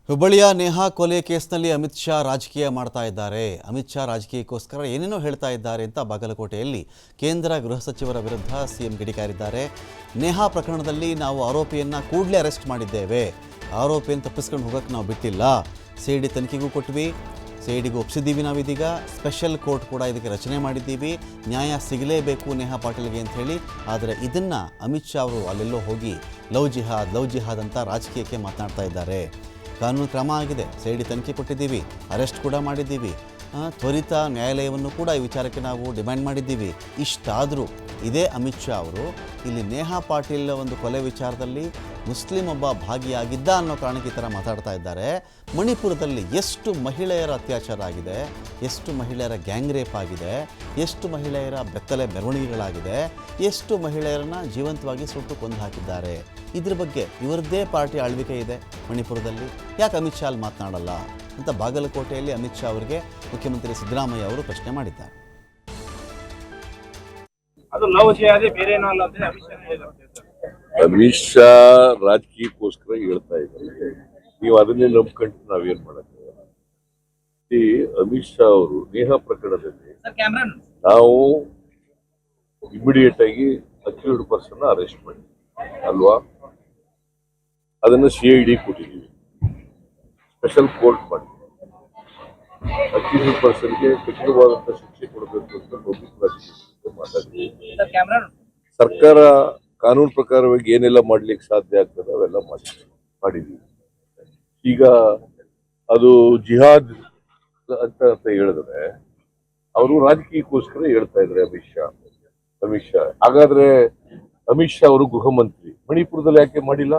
ಹುಬ್ಬಳ್ಳಿಯ ನೇಹಾ ಕೊಲೆ ಕೇಸ್ನಲ್ಲಿ ಅಮಿತ್ ಶಾ ರಾಜಕೀಯ ಮಾಡ್ತಾ ಇದ್ದಾರೆ. ಅಮಿತ್ ಶಾ ರಾಜಕೀಯಕ್ಕೋಸ್ಕರ ಏನೇನೋ ಹೇಳ್ತಾ ಇದ್ದಾರೆ ಅಂತ ಬಾಗಲಕೋಟೆಯಲ್ಲಿ ಕೇಂದ್ರ ಗೃಹ ಸಚಿವರ ವಿರುದ್ಧ ಸಿಎಂ ಕಿಡಿಕಾರಿದ್ದಾರೆ. ನೇಹಾ ಪ್ರಕರಣದಲ್ಲಿ ನಾವು ಆರೋಪಿಯನ್ನು ಕೂಡಲೇ ಅರೆಸ್ಟ್ ಮಾಡಿದ್ದೇವೆ. ಆರೋಪಿಯನ್ನು ತಪ್ಪಿಸ್ಕೊಂಡು ಹೋಗೋಕ್ಕೆ ನಾವು ಬಿಟ್ಟಿಲ್ಲ. ಸಿಐಡಿ ತನಿಖೆಗೂ ಕೊಟ್ವಿ, ಸಿಐಡಿಗೂ ಒಪ್ಪಿಸಿದ್ದೀವಿ. ನಾವಿದೀಗ ಸ್ಪೆಷಲ್ ಕೋರ್ಟ್ ಕೂಡ ಇದಕ್ಕೆ ರಚನೆ ಮಾಡಿದ್ದೀವಿ. ನ್ಯಾಯ ಸಿಗಲೇಬೇಕು ನೇಹಾ ಪಾಟೀಲ್ಗೆ ಅಂತ ಹೇಳಿ. ಆದರೆ ಇದನ್ನು ಅಮಿತ್ ಶಾ ಅವರು ಅಲ್ಲೆಲ್ಲೋ ಹೋಗಿ ಲವ್ ಜಿಹಾದ್ ಅಂತ ರಾಜಕೀಯಕ್ಕೆ ಮಾತನಾಡ್ತಾ ಇದ್ದಾರೆ. ಕಾನೂನು ಕ್ರಮ ಆಗಿದೆ, ಸಿಐಡಿ ತನಿಖೆ ಕೊಟ್ಟಿದ್ದೀವಿ, ಅರೆಸ್ಟ್ ಕೂಡ ಮಾಡಿದ್ದೀವಿ, ತ್ವರಿತ ನ್ಯಾಯಾಲಯವನ್ನು ಕೂಡ ಈ ವಿಚಾರಕ್ಕೆ ನಾವು ಡಿಮ್ಯಾಂಡ್ ಮಾಡಿದ್ದೀವಿ. ಇಷ್ಟಾದರೂ ಇದೇ ಅಮಿತ್ ಶಾ ಅವರು ಇಲ್ಲಿ ನೇಹಾ ಪಾಟೀಲ್ ಒಂದು ಕೊಲೆ ವಿಚಾರದಲ್ಲಿ ಮುಸ್ಲಿಂ ಒಬ್ಬ ಭಾಗಿಯಾಗಿದ್ದ ಅನ್ನೋ ಕಾರಣಕ್ಕೆ ಈ ಥರ ಮಾತಾಡ್ತಾ ಇದ್ದಾರೆ. ಮಣಿಪುರದಲ್ಲಿ ಎಷ್ಟು ಮಹಿಳೆಯರ ಅತ್ಯಾಚಾರ ಆಗಿದೆ, ಎಷ್ಟು ಮಹಿಳೆಯರ ಗ್ಯಾಂಗ್ ರೇಪ್ ಆಗಿದೆ, ಎಷ್ಟು ಮಹಿಳೆಯರ ಬೆತ್ತಲೆ ಮೆರವಣಿಗೆಗಳಾಗಿದೆ, ಎಷ್ಟು ಮಹಿಳೆಯರನ್ನು ಜೀವಂತವಾಗಿ ಸುಟ್ಟು ಕೊಂದು ಹಾಕಿದ್ದಾರೆ. ಇದ್ರ ಬಗ್ಗೆ ಇವರದ್ದೇ ಪಾರ್ಟಿ ಆಳ್ವಿಕೆ ಇದೆ ಮಣಿಪುರದಲ್ಲಿ, ಯಾಕೆ ಅಮಿತ್ ಶಾ ಅಲ್ಲಿ ಮಾತನಾಡಲ್ಲ ಅಂತ ಬಾಗಲಕೋಟೆಯಲ್ಲಿ ಅಮಿತ್ ಶಾ ಅವರಿಗೆ ಮುಖ್ಯಮಂತ್ರಿ ಸಿದ್ದರಾಮಯ್ಯ ಅವರು ಪ್ರಶ್ನೆ ಮಾಡಿದ್ದಾರೆ. ಅಮಿತ್ ಶಾ ರಾಜಕೀಯಕ್ಕೋಸ್ಕರ ಹೇಳ್ತಾ ಇದ್ದಾರೆ. ನೀವು ಅದನ್ನೇ ನಂಬ್ಕೊಂಡು ನಾವೇನ್ ಮಾಡಕ್ಕಾಗಲ್ಲ. ಅಮಿತ್ ಶಾ ಅವರು ನೇಹಾ ಪ್ರಕರಣದಲ್ಲಿ ನಾವು ಇಮಿಡಿಯೇಟ್ ಆಗಿ ಅಕ್ಯೂಸ್ಡ್ ಪರ್ಸನ್ ಅರೆಸ್ಟ್ ಮಾಡಿ ಅಲ್ವಾ, ಅದನ್ನು ಸಿಐಡಿ ಕೊಟ್ಟಿದ್ದೀವಿ, ಸ್ಪೆಷಲ್ ಕೋರ್ಟ್ ಮಾಡಿ ಅಕ್ಯೂಸ್ಡ್ ಪರ್ಸನ್ಗೆ ಕಠಿಣವಾದಂತ ಶಿಕ್ಷೆ ಕೊಡಬೇಕು ಅಂತ ಪಬ್ಲಿಕ್ ಮಾತಾಡ್ತೀವಿ. ಸರ್ಕಾರ ಕಾನೂನು ಪ್ರಕಾರವಾಗಿ ಏನೆಲ್ಲ ಮಾಡ್ಲಿಕ್ಕೆ ಸಾಧ್ಯ ಆಗ್ತದೆ ಅವೆಲ್ಲ ಮಾಡಿದ್ವಿ. ಈಗ ಅದು ಜಿಹಾದ್ ಅಂತ ಹೇಳಿದ್ರೆ ಅವರು ರಾಜಕೀಯಕ್ಕೋಸ್ಕರ ಹೇಳ್ತಾ ಇದ್ದಾರೆ ಅಮಿತ್ ಶಾ. ಹಾಗಾದ್ರೆ ಅಮಿತ್ ಶಾ ಅವರು ಗೃಹ ಮಂತ್ರಿ, ಮಣಿಪುರದಲ್ಲಿ ಯಾಕೆ ಮಾಡಿಲ್ಲ?